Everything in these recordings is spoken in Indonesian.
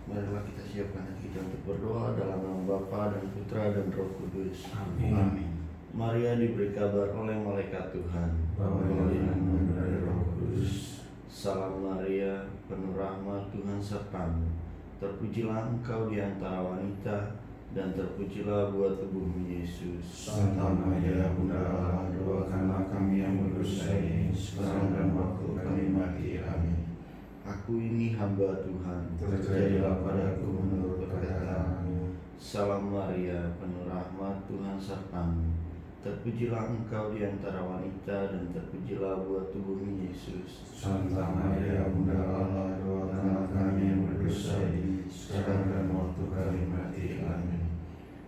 Marilah kita siapkan hati kita untuk berdoa dalam nama Bapa dan Putra dan Roh Kudus. Amin. Maria diberi kabar oleh malaikat Tuhan bahwa yang dari Roh Kudus. Salam Maria, penuh rahmat, Tuhan sertamu. Terpujilah engkau di antara wanita, dan terpujilah buah tubuhmu Yesus. Santa Maria, Bunda Allah, doakanlah kami yang berdosa ini, sekarang dan waktu kami mati. Amin. Aku ini hamba Tuhan, Terjadilah padaku menurut perkataanmu. Salam Maria, penuh rahmat, Tuhan sertamu. Terpujilah engkau di antara wanita, dan terpujilah buah tubuhmu Yesus. Santa Maria, Bunda Allah, doakanlah kami yang berdosa ini, sekarang dan waktu kami mati. Amin.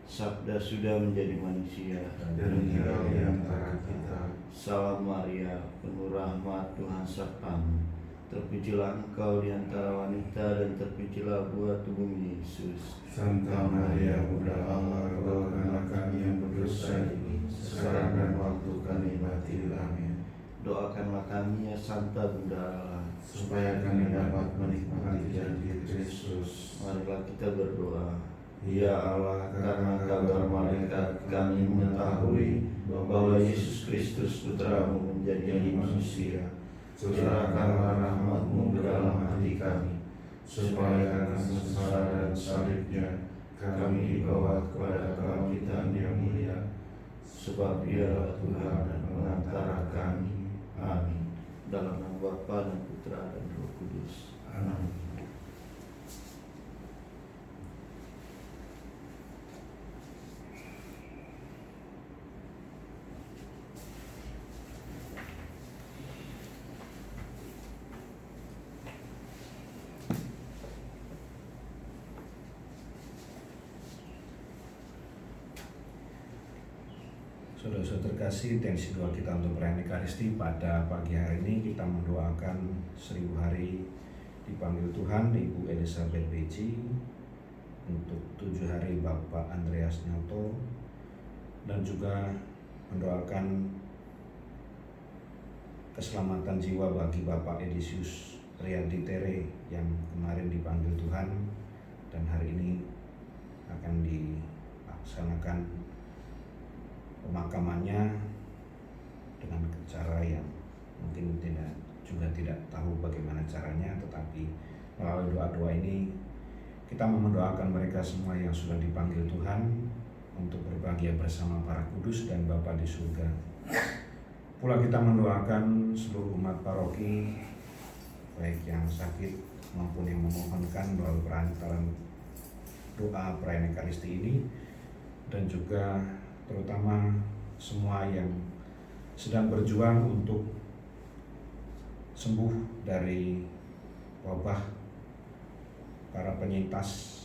Sabda sudah menjadi manusia Dan tinggal di antara kita. Salam Maria, penuh rahmat, Tuhan sertamu. Terpujilah engkau di antara wanita, dan terpujilah buah tubuhmu Yesus. Santa Maria, Bunda Allah, doakanlah kami yang berdosa ini, sekarang dan waktu kami mati. Amin. Doakanlah kami ya Santa Bunda Allah, Supaya kami dapat menikmati janji Kristus. marilah kita berdoa. Ya Allah, karena kabar malaikat kami mengetahui bahwa Yesus Kristus Putramu menjadi manusia. Curahkanlah rahmat-Mu ke dalam hati kami, supaya karena sengsara dan salibnya kami dibawa kepada kebangkitan yang mulia. sebab Dialah Tuhan dan pengantara kami. Amin. Dalam nama Bapa dan Putra dan Roh Kudus. Amin. Saudara-saudara terkasih, intensi doa kita untuk perayaan Ekaristi pada pagi hari ini kita mendoakan 1000 hari dipanggil Tuhan Ibu Elizabeth Beji, untuk 7 hari Bapak Andreas Nyoto, dan juga mendoakan keselamatan jiwa bagi Bapak Edisius Riyadi Tere yang kemarin dipanggil Tuhan dan hari ini akan dilaksanakan pemakamannya dengan cara yang mungkin tidak tahu bagaimana caranya, tetapi melalui doa-doa ini kita mendoakan mereka semua yang sudah dipanggil Tuhan untuk berbahagia bersama para kudus dan Bapa di surga. Pula kita mendoakan seluruh umat paroki, baik yang sakit maupun yang memohonkan melalui perantaran doa perayaan Ekaristi ini, dan juga terutama semua yang sedang berjuang untuk sembuh dari wabah, para penyintas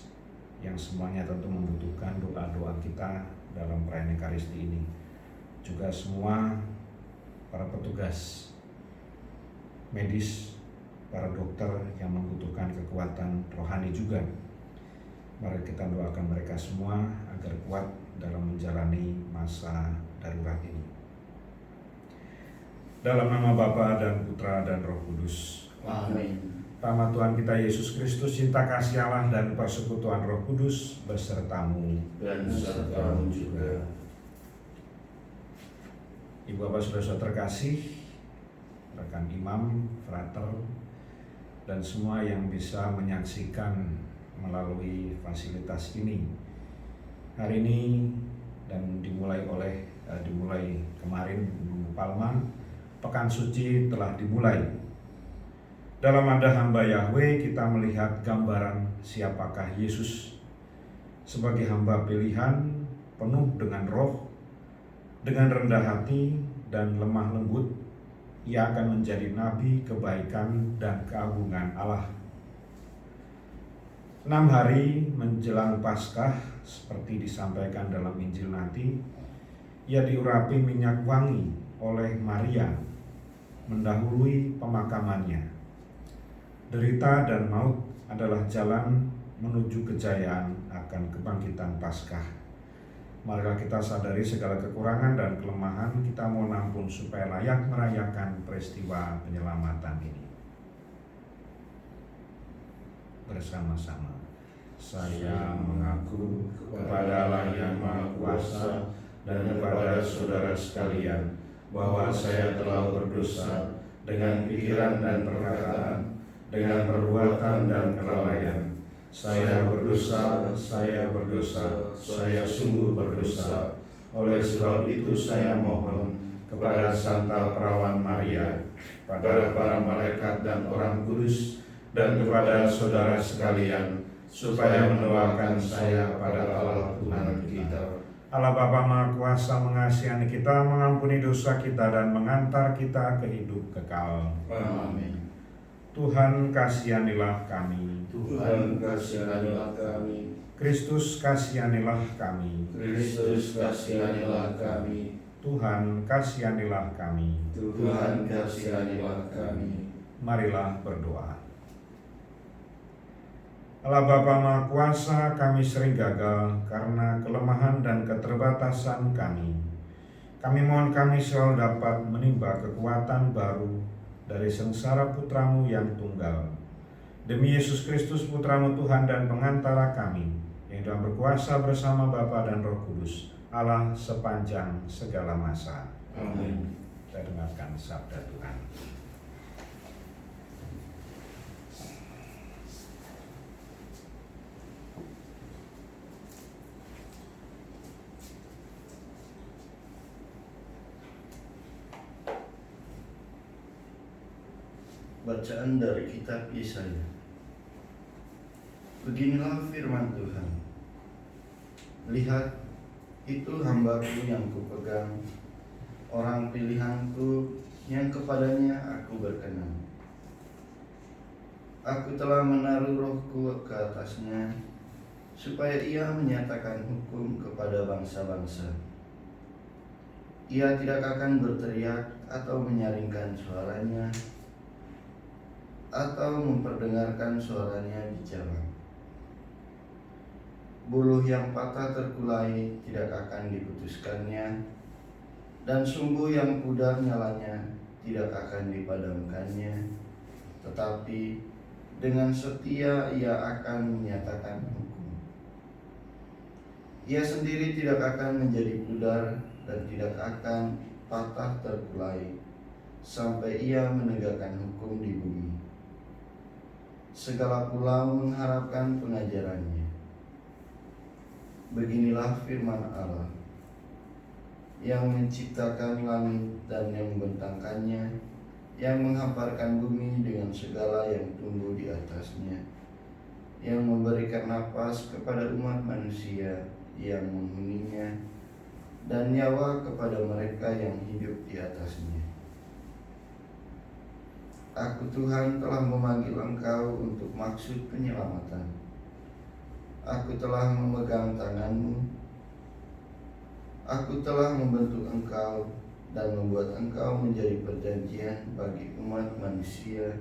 yang semuanya tentu membutuhkan doa-doa kita dalam perayaan Ekaristi ini. Juga semua para petugas medis, para dokter yang membutuhkan kekuatan rohani juga. Mari kita doakan mereka semua agar kuat dalam menjalani masa darurat ini. Dalam nama Bapa dan Putra dan Roh Kudus. Amin. Rahmat Tuhan kita Yesus Kristus, cinta kasih Allah dan persekutuan Roh Kudus besertamu Dan sertamu juga. Ibu Bapak Saudara-saudara terkasih, rekan imam, frater, dan semua yang bisa menyaksikan melalui fasilitas ini. Hari ini dan dimulai kemarin Minggu Palma, Pekan Suci telah dimulai. Dalam ada hamba Yahweh kita melihat gambaran siapakah Yesus sebagai hamba pilihan, penuh dengan roh, dengan rendah hati dan lemah lembut. Ia akan menjadi nabi kebaikan dan keagungan Allah. 6 hari menjelang Paskah, seperti disampaikan dalam Injil nanti, ia diurapi minyak wangi oleh Maria, mendahului pemakamannya. Derita dan maut adalah jalan menuju kejayaan akan kebangkitan Paskah. Marilah kita sadari segala kekurangan dan kelemahan, kita mohon ampun supaya layak merayakan peristiwa penyelamatan ini bersama-sama. Saya mengaku kepada Allah yang Maha Kuasa dan kepada saudara sekalian bahwa saya telah berdosa dengan pikiran dan perkataan, dengan perbuatan dan kelalaian. Saya berdosa, saya sungguh berdosa. Oleh sebab itu saya mohon kepada Santa Perawan Maria, pada para malaikat dan orang kudus, dan kepada saudara sekalian, supaya mendoakan saya pada Allah Tuhan kita. Allah Bapa Maha Kuasa mengasihani kita, mengampuni dosa kita, dan mengantar kita ke hidup kekal. Amin. Tuhan kasihanilah kami. Tuhan kasihanilah kami. Kristus kasihanilah kami. Kristus kasihanilah kami. Tuhan kasihanilah kami. Tuhan kasihanilah kami. Marilah berdoa. Allah Bapa Maha Kuasa, kami sering gagal karena kelemahan dan keterbatasan kami. Kami mohon kami selalu dapat menimba kekuatan baru dari sengsara Putramu yang tunggal. Demi Yesus Kristus Putramu Tuhan dan pengantara kami, yang dalam berkuasa bersama Bapa dan Roh Kudus, Allah sepanjang segala masa. Amin. Kita dengarkan sabda Tuhan. Bacaan dari kitab Yesaya. Beginilah firman Tuhan. Lihat, itu hamba-Ku yang Kupegang, orang pilihan-Ku yang kepadanya Aku berkenan. Aku telah menaruh Roh-Ku ke atasnya, supaya ia menyatakan hukum kepada bangsa-bangsa. Ia tidak akan berteriak atau menyaringkan suaranya, atau memperdengarkan suaranya di jalan. Buluh yang patah terkulai tidak akan diputuskannya, dan sumbu yang pudar nyalanya tidak akan dipadamkannya, tetapi dengan setia ia akan menyatakan hukum. Ia sendiri tidak akan menjadi pudar dan tidak akan patah terkulai, sampai ia menegakkan hukum di bumi. Segala pulau mengharapkan pengajarannya. Beginilah firman Allah, yang menciptakan langit dan yang membentangkannya, yang menghamparkan bumi dengan segala yang tumbuh di atasnya, yang memberikan napas kepada umat manusia yang menghuninya, dan nyawa kepada mereka yang hidup di atasnya. Aku Tuhan telah memanggil engkau untuk maksud penyelamatan. Aku telah memegang tanganmu. Aku telah membentuk engkau dan membuat engkau menjadi perjanjian bagi umat manusia,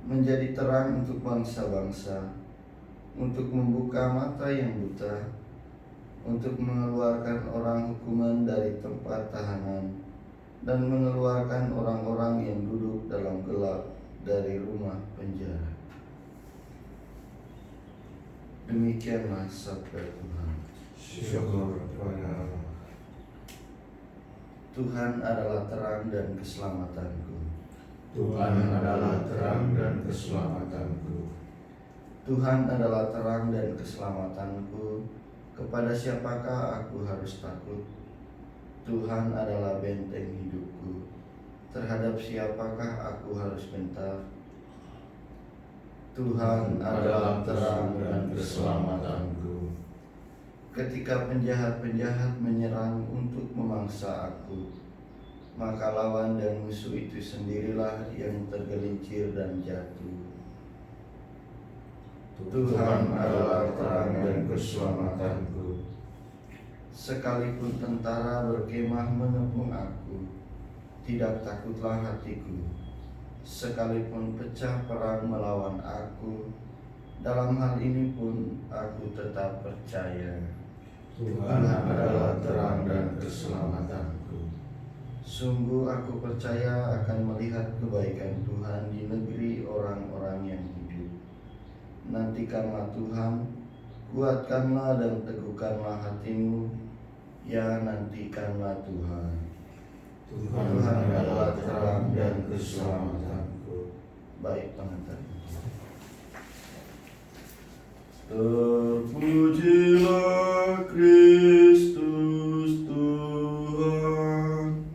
menjadi terang untuk bangsa-bangsa, untuk membuka mata yang buta, untuk mengeluarkan orang hukuman dari tempat tahanan, dan mengeluarkan orang-orang yang duduk dalam gelap dari rumah penjara. Demikianlah sabda Tuhan. Syukur kepada Allah. Tuhan adalah terang dan keselamatanku. Tuhan adalah terang dan keselamatanku. Tuhan adalah terang dan keselamatanku. Kepada siapakah aku harus takut? Tuhan adalah benteng hidupku. Terhadap siapakah aku harus gentar? Tuhan adalah terang dan keselamatanku. Ketika penjahat-penjahat menyerang untuk memangsa aku, maka lawan dan musuh itu sendirilah yang tergelincir dan jatuh. Tuhan adalah terang dan keselamatanku. Sekalipun tentara berkemah mengepung aku, tidak takutlah hatiku. Sekalipun pecah perang melawan aku, dalam hal ini pun aku tetap percaya. Tuhan adalah terang dan keselamatanku. Sungguh aku percaya akan melihat kebaikan Tuhan di negeri orang-orang yang hidup. Nanti nantikanlah Tuhan, kuatkanlah dan teguhkanlah hatimu, ya nantikanlah Tuhan. Tuhan adalah terang dan keselamatanku. Baik, pengantar. Terpujilah Kristus Tuhan,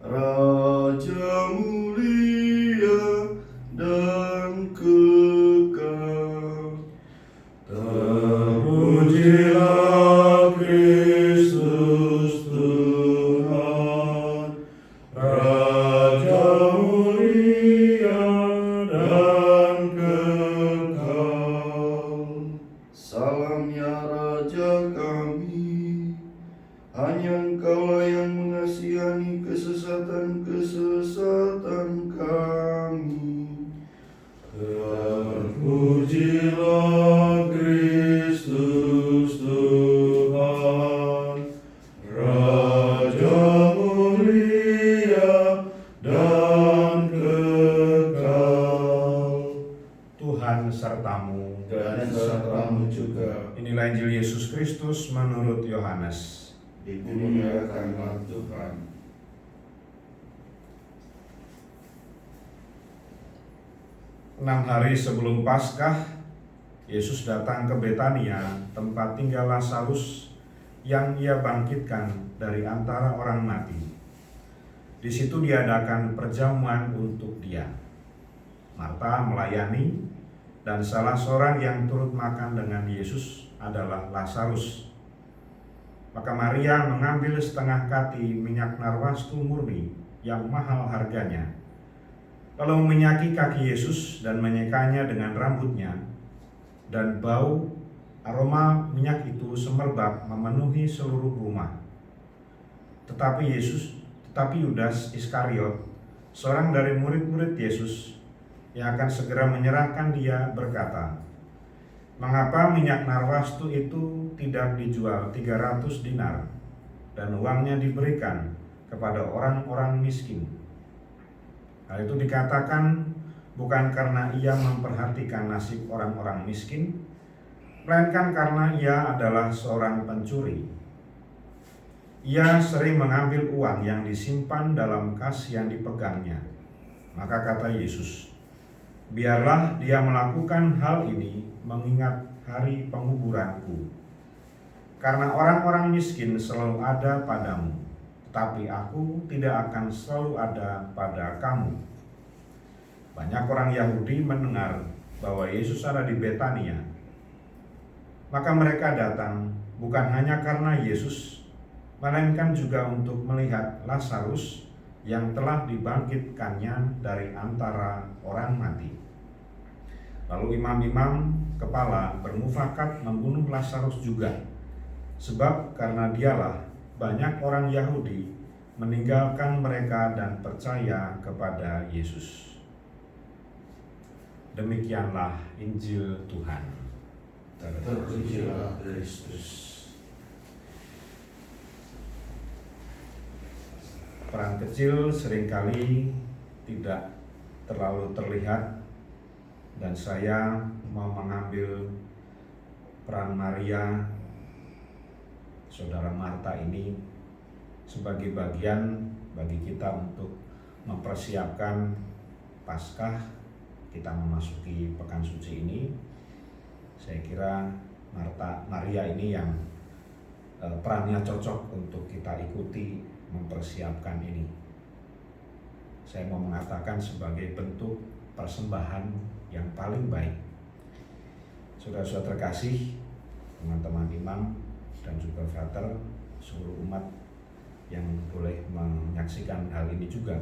Raja mulia dan kekal. Terpujilah Kristus Tuhan, Raja mulia dan kekal. Salam ya Raja kami, hanya Engkaulah yang mengasihani kesesatan-kesesatan kami. Terpujilah Kristus Tuhan, Raja mulia dan kekal. Tuhan sertamu. Dan sertamu juga. Inilah Injil Yesus Kristus menurut Yohanes. Dimuliakanlah Tuhan. Enam hari sebelum Paskah, Yesus datang ke Betania, tempat tinggal Lazarus yang ia bangkitkan dari antara orang mati. Di situ diadakan perjamuan untuk dia. Marta melayani, dan salah seorang yang turut makan dengan Yesus adalah Lazarus. Maka Maria mengambil setengah kati minyak narwastu murni yang mahal harganya, lalu minyaki kaki Yesus dan menyekanya dengan rambutnya, dan bau aroma minyak itu semerbak memenuhi seluruh rumah. Tetapi Yudas Iskariot, seorang dari murid-murid Yesus yang akan segera menyerahkan dia, berkata, "Mengapa minyak narwastu itu tidak dijual 300 dinar dan uangnya diberikan kepada orang-orang miskin?" Hal itu dikatakan bukan karena ia memperhatikan nasib orang-orang miskin, melainkan karena ia adalah seorang pencuri. Ia sering mengambil uang yang disimpan dalam kas yang dipegangnya. Maka kata Yesus, "Biarlah dia melakukan hal ini mengingat hari penguburanku. Karena orang-orang miskin selalu ada padamu, tetapi aku tidak akan selalu ada pada kamu." Banyak orang Yahudi mendengar bahwa Yesus ada di Betania. Maka mereka datang bukan hanya karena Yesus, melainkan juga untuk melihat Lazarus yang telah dibangkitkannya dari antara orang mati. Lalu imam-imam kepala bermufakat membunuh Lazarus juga, sebab karena dialah banyak orang Yahudi meninggalkan mereka dan percaya kepada Yesus. Demikianlah Injil Tuhan. Terpujilah Kristus. Peran kecil seringkali tidak terlalu terlihat, dan saya mau mengambil peran Maria, saudara Marta ini, sebagai bagian bagi kita untuk mempersiapkan Paskah. Kita memasuki pekan suci ini. Saya kira Maria ini yang perannya cocok untuk kita ikuti mempersiapkan ini. Saya mau mengatakan sebagai bentuk persembahan yang paling baik. Saudara-saudara terkasih, teman-teman imam dan juga frater, seluruh umat yang boleh menyaksikan hal ini juga.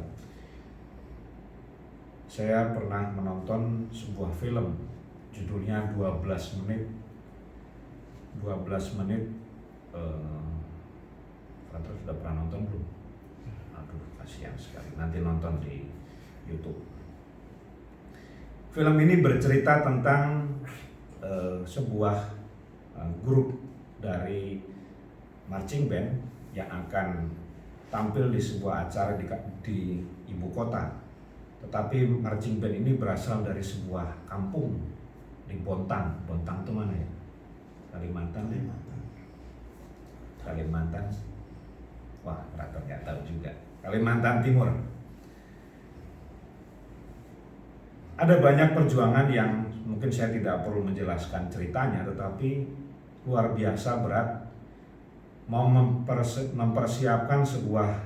Saya pernah menonton sebuah film, judulnya 12 menit. Frater sudah pernah nonton belum? Aduh, kasihan sekali. Nanti nonton di YouTube. Film ini bercerita tentang sebuah grup dari marching band yang akan tampil di sebuah acara di ibu kota. Tetapi marching band ini berasal dari sebuah kampung di di Bontang. Bontang itu mana ya? Kalimantan. Wah, operator nggak tahu juga. Kalimantan Timur. Ada banyak perjuangan yang mungkin saya tidak perlu menjelaskan ceritanya, tetapi luar biasa berat. Mau mempersiapkan sebuah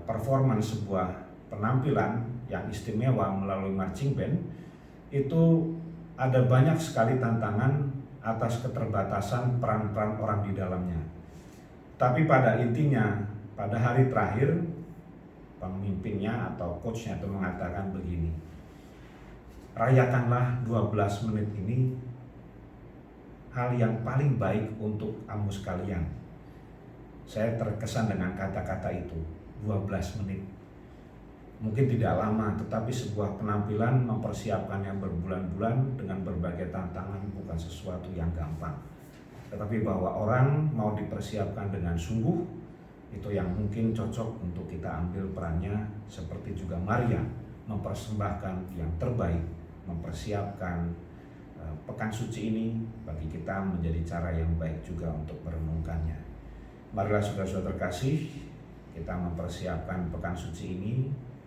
performance, sebuah penampilan yang istimewa melalui marching band, itu ada banyak sekali tantangan atas keterbatasan peran-peran orang di dalamnya. Tapi pada intinya, pada hari terakhir, pemimpinnya atau coachnya itu mengatakan begini, rayakanlah 12 menit ini hal yang paling baik untuk kamu sekalian. Saya terkesan dengan kata-kata itu, 12 menit. Mungkin tidak lama, tetapi sebuah penampilan mempersiapkannya berbulan-bulan dengan berbagai tantangan bukan sesuatu yang gampang. Tetapi bahwa orang mau dipersiapkan dengan sungguh, itu yang mungkin cocok untuk kita ambil perannya, seperti juga Maria mempersembahkan yang terbaik, mempersiapkan pekan suci ini bagi kita menjadi cara yang baik juga untuk merenungkannya. Marilah saudara-saudara terkasih, kita mempersiapkan pekan suci ini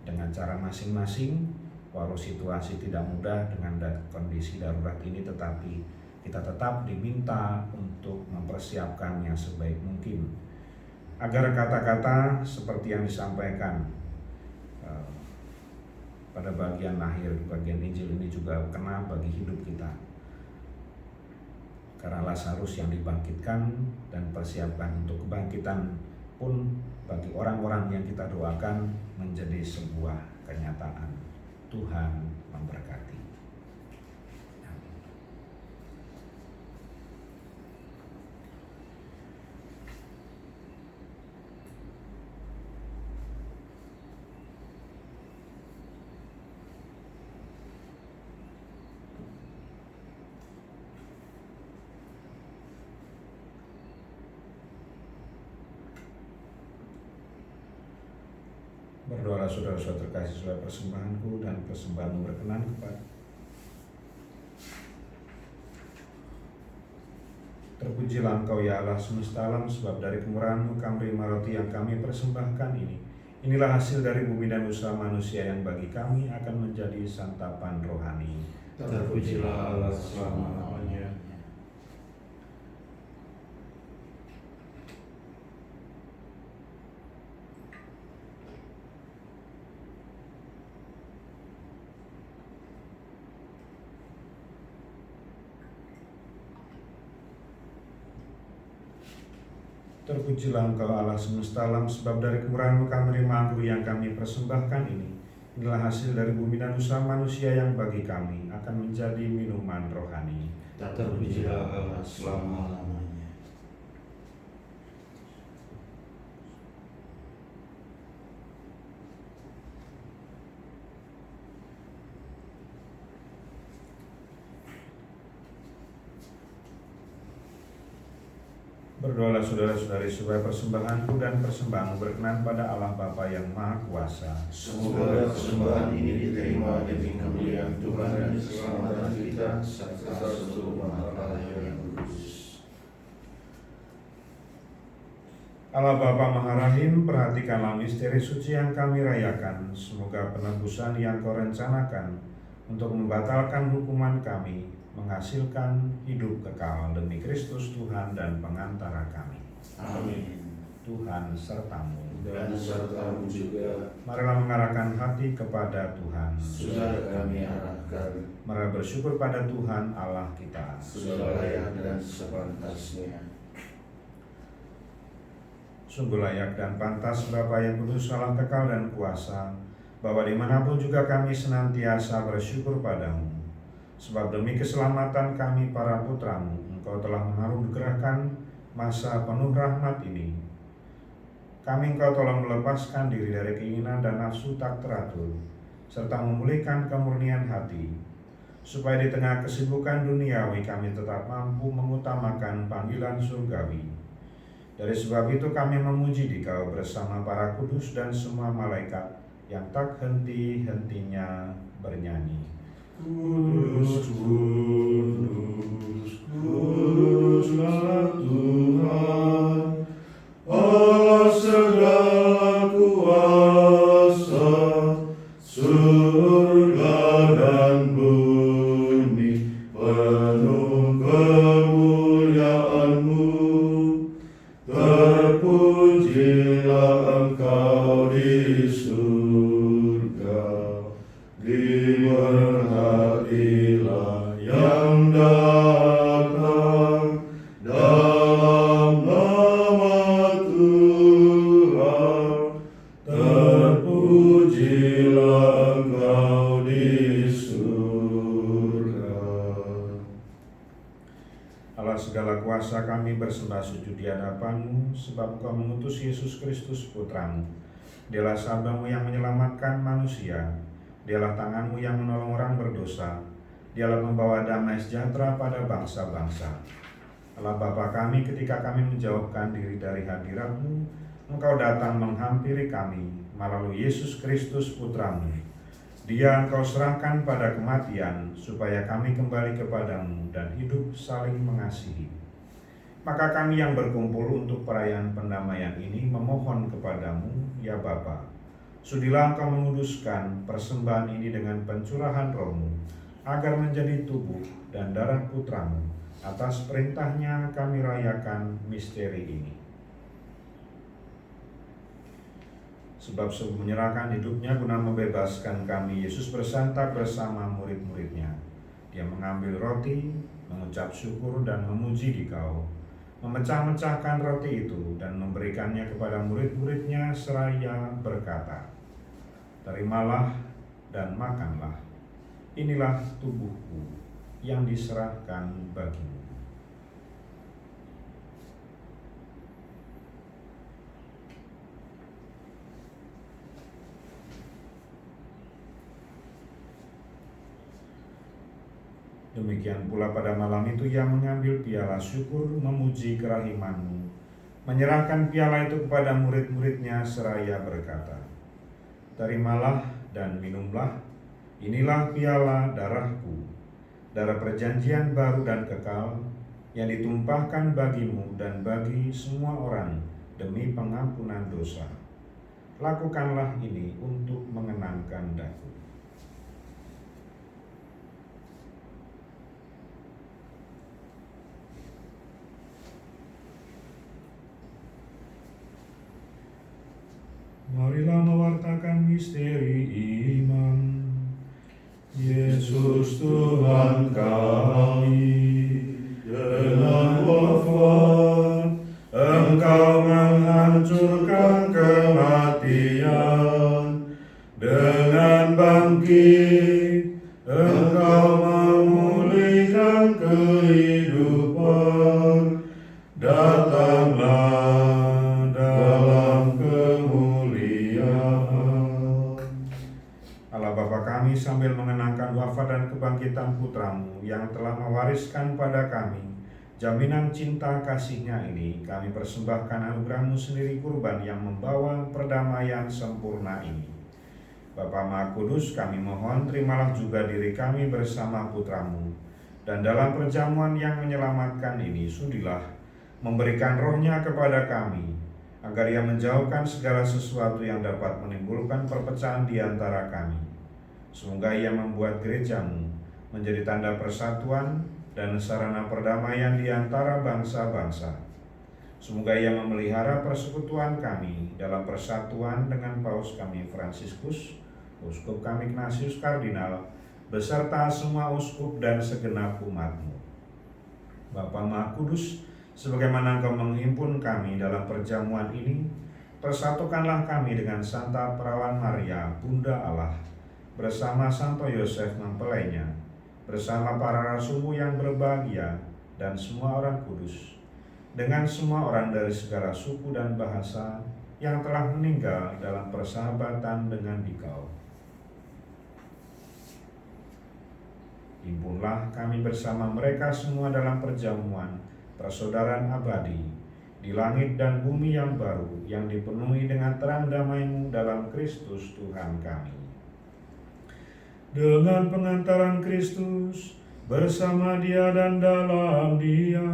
dengan cara masing-masing, walau situasi tidak mudah dengan kondisi darurat ini, tetapi kita tetap diminta untuk mempersiapkannya sebaik mungkin, agar kata-kata seperti yang disampaikan pada bagian akhir, bagian Injil ini juga kena bagi hidup kita. Karena Lazarus yang dibangkitkan dan persiapkan untuk kebangkitan pun bagi orang-orang yang kita doakan menjadi sebuah kenyataan. Tuhan memberkati. Berdoalah saudara-saudara terkasih supaya persembahanku dan persembahanmu berkenan kepada Terpujilah Engkau ya Allah semesta alam, sebab dari kemurahan-Mu kami menerima roti yang kami persembahkan ini. Inilah hasil dari bumi dan usaha manusia yang bagi kami akan menjadi santapan rohani. Terpujilah Allah selama-lamanya. Terpujilah Engkau Allah semesta alam, sebab dari kemurahan-Mu kami menerima anggur yang kami persembahkan ini. Inilah hasil dari bumi dan usaha manusia yang bagi kami akan menjadi minuman rohani. Terpujilah Allah selama-lamanya. Berdoalah saudara-saudari supaya persembahanku dan persembahanmu berkenan pada Allah Bapa yang Maha Kuasa. Semoga persembahan ini diterima demi kemuliaan Tuhan dan keselamatan kita serta seluruh umat Allah yang kudus. Allah Bapa Maha Rahim, perhatikanlah misteri suci yang kami rayakan. Semoga penebusan yang Kau rencanakan untuk membatalkan hukuman kami menghasilkan hidup kekal demi Kristus Tuhan dan pengantara kami. Amin. Tuhan sertamu. Dan sertamu juga. Marilah mengarahkan hati kepada Tuhan. Sudah kami arahkan. Marilah bersyukur pada Tuhan Allah kita. Sudah layak dan sepantasnya. Sungguh layak dan pantas Bapa yang kudus, Allah kekal dan kuasa, bahwa dimanapun juga kami senantiasa bersyukur padamu. Sebab demi keselamatan kami para putramu, Engkau telah mengaruniakan masa penuh rahmat ini. Kami Engkau tolong melepaskan diri dari keinginan dan nafsu tak teratur, serta memulihkan kemurnian hati, supaya di tengah kesibukan duniawi kami tetap mampu mengutamakan panggilan surgawi. Dari sebab itu kami memuji Dikau bersama para kudus dan semua malaikat yang tak henti-hentinya bernyanyi. Kudus, kudus, kuduslah Tuhan, Allah segala kuasa, surga dan bumi penuh kemuliaan-Mu. Terpujilah Engkau di surga, diberkatilah yang datang dalam nama Tuhan. Terpujilah Engkau di surga. Allah segala kuasa, kami bersembah sujud di hadapan-Mu, sebab Engkau mengutus Yesus Kristus Putra-Mu. Dialah sabda-Mu yang menyelamatkan manusia, Dialah tangan-Mu yang menolong orang berdosa, Dialah membawa damai sejahtera pada bangsa-bangsa. Allah Bapa kami, ketika kami menjauhkan diri dari hadirat-Mu, Engkau datang menghampiri kami melalui Yesus Kristus Putra-Mu. Dia Engkau serahkan pada kematian, supaya kami kembali kepadamu dan hidup saling mengasihi. Maka kami yang berkumpul untuk perayaan pendamaian ini memohon kepadamu, ya Bapa, sudilah Engkau menguduskan persembahan ini dengan pencurahan Roh-Mu, agar menjadi tubuh dan darah Putra-Mu. Atas perintahnya kami rayakan misteri ini. Sebab sebelum menyerahkan hidupnya guna membebaskan kami, Yesus bersantap bersama murid-muridnya. Dia mengambil roti, mengucap syukur dan memuji Dikau, memecah-mecahkan roti itu dan memberikannya kepada murid-muridnya seraya berkata, "Terimalah dan makanlah, inilah tubuhku yang diserahkan bagimu." Demikian pula pada malam itu ia mengambil piala syukur, memuji kerahiman-Mu, menyerahkan piala itu kepada murid-muridnya seraya berkata, "Terimalah dan minumlah, inilah piala darah-Ku, darah perjanjian baru dan kekal, yang ditumpahkan bagimu dan bagi semua orang demi pengampunan dosa. Lakukanlah ini untuk mengenangkan Daku." Marilah mewartakan misteri iman. Yesus Tuhan kami, dengan wafat Engkau menghancurkan kematian, dengan bangkit Engkau memulihkan kehidupan. Datanglah dalam kemuliaan. Allah Bapa kami, sambil mengenangkan wafat dan kebangkitan Putra-Mu yang telah mewariskan pada kami jaminan cinta kasih-Nya ini, kami persembahkan anugerah-Mu sendiri kurban yang membawa perdamaian sempurna ini. Bapa Maha Kudus, kami mohon terimalah juga diri kami bersama Putra-Mu, dan dalam perjamuan yang menyelamatkan ini sudilah memberikan Roh-Nya kepada kami, agar Ia menjauhkan segala sesuatu yang dapat menimbulkan perpecahan di antara kami. Semoga Ia membuat gereja-Mu menjadi tanda persatuan dan sarana perdamaian di antara bangsa-bangsa. Semoga Ia memelihara persekutuan kami dalam persatuan dengan Paus kami Fransiskus, Uskup kami Ignatius Kardinal, beserta semua uskup dan segenap umat-Mu. Bapa Maha Kudus, sebagaimana Engkau menghimpun kami dalam perjamuan ini, persatukanlah kami dengan Santa Perawan Maria, Bunda Allah, bersama Santo Yosef mempelainya, bersama para rasul-Mu yang berbahagia, dan semua orang kudus, dengan semua orang dari segala suku dan bahasa yang telah meninggal dalam persahabatan dengan Dikau. Himpunlah kami bersama mereka semua dalam perjamuan persaudaraan abadi di langit dan bumi yang baru, yang dipenuhi dengan terang damai-Mu dalam Kristus Tuhan kami. dengan pengantaran Kristus, bersama Dia dan dalam Dia,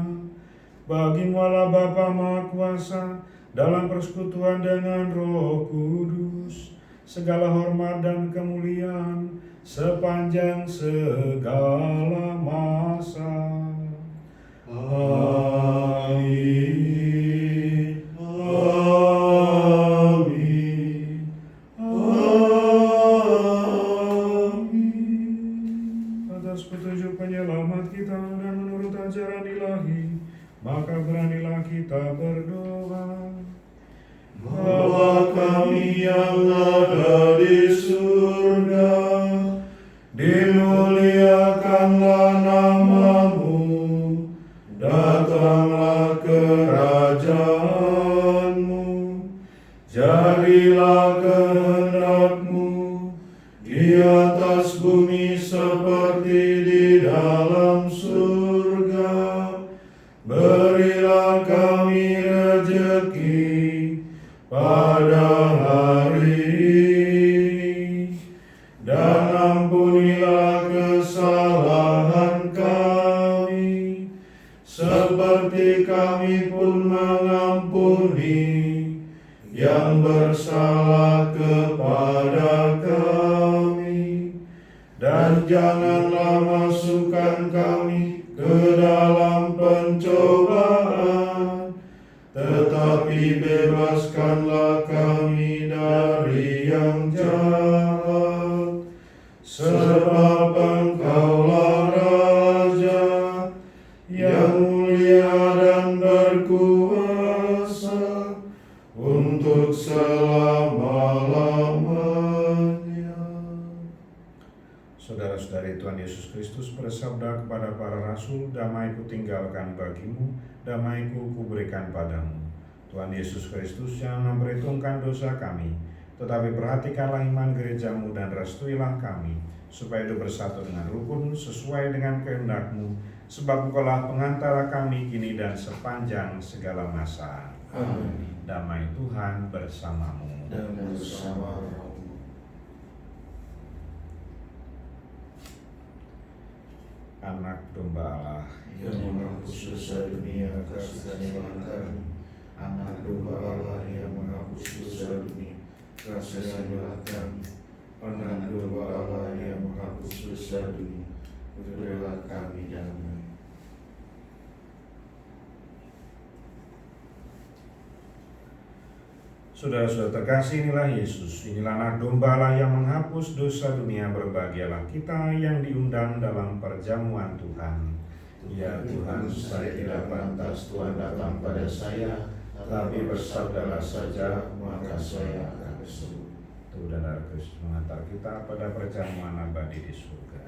bagi Allah Bapa Maha Kuasa, dalam persekutuan dengan Roh Kudus, segala hormat dan kemuliaan sepanjang segala masa. Amin. Amin. Amin. Atas petunjuk penyelamat kita dan menurut ajaran ilahi, maka beranilah kita berdoa. Bapa kami yang ada di surga, dimuliakanlah nama-Mu, datanglah kerajaan-Mu, jadilah kehendak-Mu di atas bumi seperti di dalam surga. Berilah kami rejeki pada hari ini, dan ampunilah kesalahan kami, seperti kami pun mengampuni yang bersalah kepada kami. Dan janganlah masukkan kami ke dalam pencobaan, tetapi bebaskanlah kami dari yang jahat. Sebab Engkaulah Raja yang mulia dan berkuasa untuk selama-lamanya. Saudara-saudari Tuhan Yesus Kristus bersabda kepada para rasul, "Damai kutinggalkan bagimu, damai-Ku kuberikan padamu." Tuhan Yesus Kristus jangan memperhitungkan dosa kami, tetapi perhatikanlah iman gereja-Mu dan restuilah kami, supaya hidup bersatu dengan rukun sesuai dengan kehendak-Mu, sebab Engkaulah pengantara kami kini dan sepanjang segala masa. Amin. Damai Tuhan bersamamu. Dan bersama rohmu. Anak domba Allah, Yang menghapus dosa dunia, kasihanilah kami. Anak domba Allah yang menghapus dosa dunia, kasihanilah kami. Anak domba Allah yang menghapus dosa dunia, berilah kami damai. saudara-saudara terkasih, inilah Yesus, inilah anak domba Allah yang menghapus dosa dunia. Berbahagialah kita yang diundang dalam perjamuan Tuhan. Ya Tuhan, saya tidak pantas Tuhan datang pada saya, tapi bersabdalah saja, maka saya akan sembuh. Tuhan dan Roh Kudus mengantar kita pada perjamuan abadi di surga.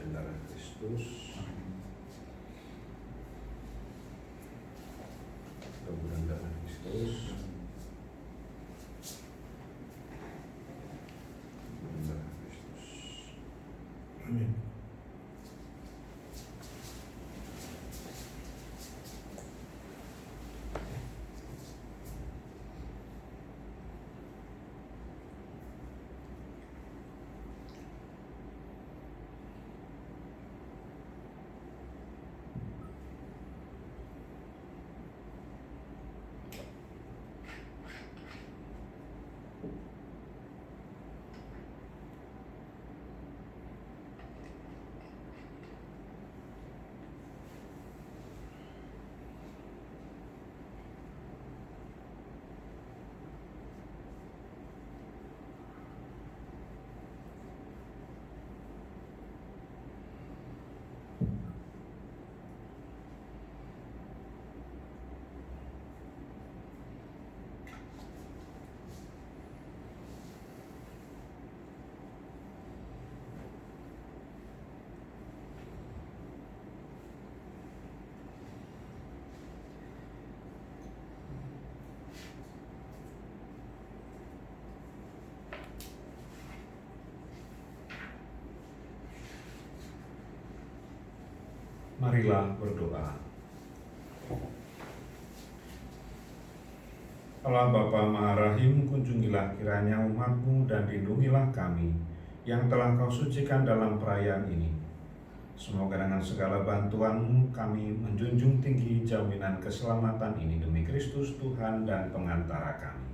Dan darah Kristus, kemudian darah Kristus, kemudian darah Kristus. Amin. Marilah berdoa. Allah Bapa Maha Rahim, kunjungilah kiranya umat-Mu dan lindungilah kami yang telah Kau sucikan dalam perayaan ini. Semoga dengan segala bantuan-Mu kami menjunjung tinggi jaminan keselamatan ini demi Kristus Tuhan dan pengantara kami.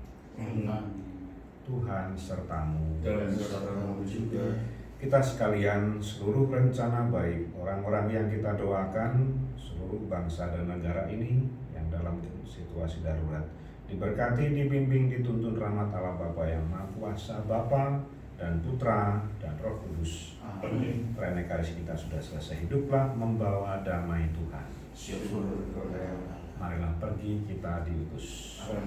Tuhan serta-Mu. Dan serta-Mu juga. Kita sekalian, seluruh rencana baik orang-orang yang kita doakan, seluruh bangsa dan negara ini yang dalam situasi darurat, diberkati, dibimbing, dituntun rahmat Allah Bapa yang Maha Kuasa, Bapa dan Putra dan Roh Kudus. Amin. Perayaan Ekaristi kita sudah selesai. Hiduplah membawa damai Tuhan. Syukur kepada Allah. Marilah pergi, kita diutus. Amin.